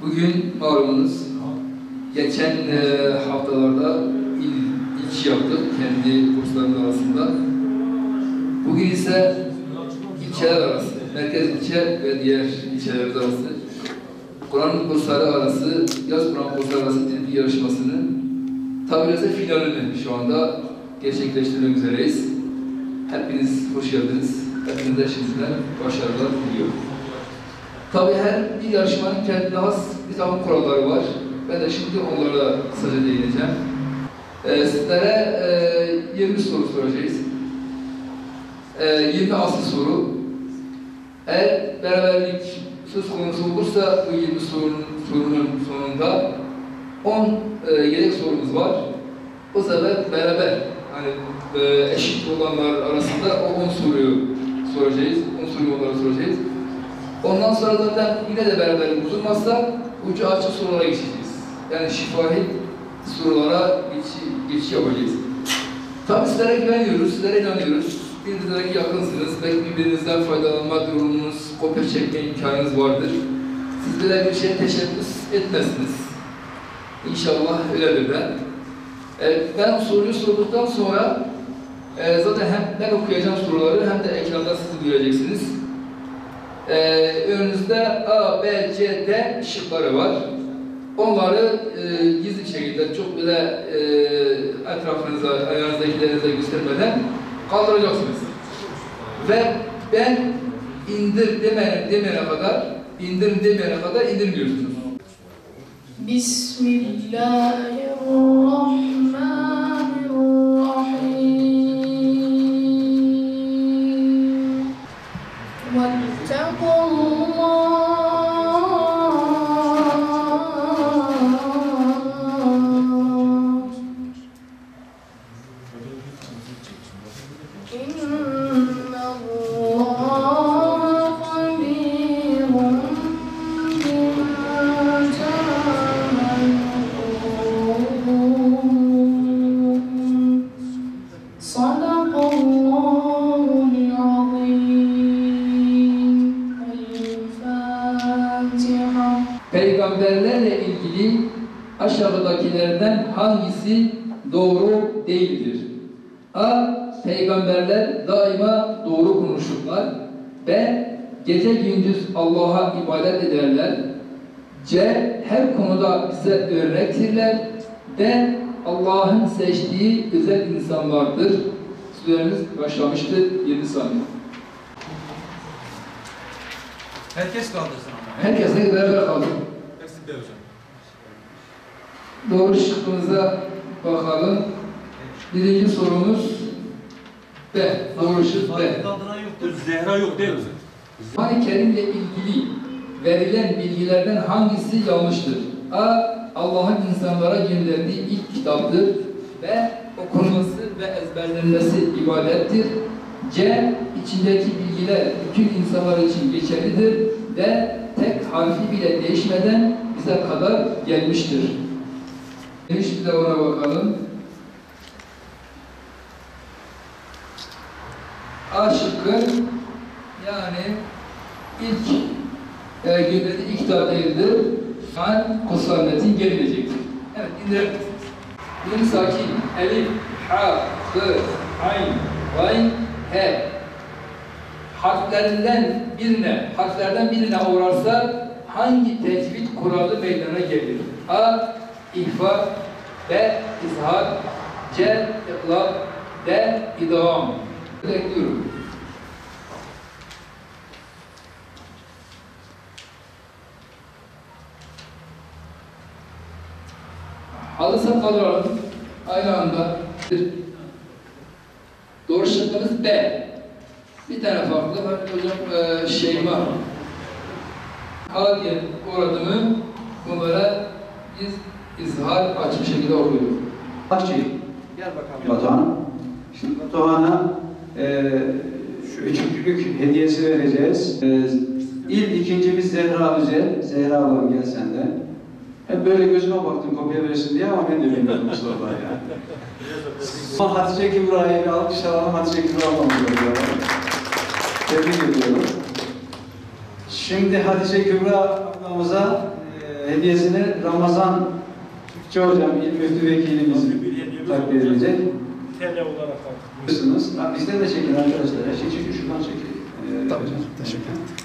Bugün malumunuz geçen haftalarda ilk yaptık kendi kurslarımız arasında. Bugün ise ilçeler arası, merkez ilçe ve diğer ilçeler arası Kur'an kursları arası, yaz Kur'an kursları arası dil yarışmasının tabiriyse finalini şu anda gerçekleştirmek üzereyiz. Hepiniz hoş geldiniz. Hepinize şimdiden başarılar diliyorum. Tabii her bir yarışmanın kendine has bir takım kuralları var. Ben de şimdi onlara kısaca değineceğim. Sizlere 20 soru soracağız. 20 asıl soru. Eğer beraberlik söz konusu olursa bu 20 sorunun sonunda 10 yedek sorumuz var. O sefer beraber, hani eşit olanlar arasında o 10 soruyu soracağız. 10 soruyu onlara soracağız. Ondan sonra zaten yine de beraberlik bozulmazsa ucu açık sorulara geçeceğiz. Yani şifahi sorulara geçiş yapacağız. Tabii sizlere güveniyoruz, sizlere inanıyoruz. Birbirinize yakınsınız, belki birbirinizden faydalanma durumunuz, kopya çekme imkanınız vardır. Siz böyle bir şeye teşebbüs etmezsiniz. İnşallah öyledir de. Ben soruyu sorduktan sonra zaten hem ben okuyacağım soruları hem de ekranda siz göreceksiniz. Önünüzde A, B, C, D şıkları var. Onları gizli şekilde çok böyle etrafınıza, ayağınızdakilerinize göstermeden kaldıracaksınız. Ve ben indir demeyene kadar, indirin demeyene kadar indirmiyorsunuz. Bismillahirrahmanirrahim. Peygamberlerle ilgili aşağıdakilerden hangisi doğru değildir? A. Peygamberler daima doğru konuşurlar. B. Gece gündüz Allah'a ibadet ederler. C. Her konuda bize örnektirler. D. Allah'ın seçtiği özel insanlardır. Süremiz başlamıştır. 20 saniye. Herkes kaldırsın ama. Herkesle beraber kaldı. Hepsi B hocam. Doğru şıkkımıza bakalım. Birinci sorumuz B. Doğru şık B. Kaldıran yoktur. Zehra yok değil mi? Kur'an-ı Kerim'le ilgili verilen bilgilerden hangisi yanlıştır? A. Allah'ın insanlara gönderdiği ilk kitaptır. B. Okunması ve ezberlenmesi ibadettir. C. İçindeki bilgiler bütün insanlar için geçerlidir. D. Tek harfi bile değişmeden bize kadar gelmiştir. Demiş, bir de ona bakalım. A şıkkı, yani ilk gönderdiği ilk kitap değildir. Kutsal metin gelmeyecektir. Evet, indirebilirsiniz. Birinci sakin. Elif, ha, hı, ayn, vayn, he. Harflerden birine uğrarsa hangi tecvid kuralı meydana gelir? A. İhfa, B. İzhar, C. İklab, D. İdgam. Bekliyorum. Hazırsa kaldıralım. Aynı anda. Doğru şıkkımız B. Bir tane farklı var. Hocam Şeyma. A diye uğradı mı bunlara biz izhar açık şekilde okuyoruz. Bahçeyi. Gel bakalım. Batuhan'a. Şimdi Batuhan'a şu üçüncülük hediyesi vereceğiz. İkincimiz Zehra Özel. Zehra ablam gel sen de. Hep böyle gözüme baktım kopya verirsin diye ama ben de bilmiyordum sorular ya. Ama Hatice Kübra'yı bir alkış alalım. Hatice Kübra ablamı görüyorlar. Tebrik ediyorum. Şimdi Hatice Kübra ablamıza hediyesini Ramazan Çiftçi Hocam, İl Müftü Vekilimiz takdir edecek. TL olarak Biliyorsunuz. Bizden de çekin arkadaşlar. Her şey çekin. Şuradan çekin. Tamam. Teşekkür ederim.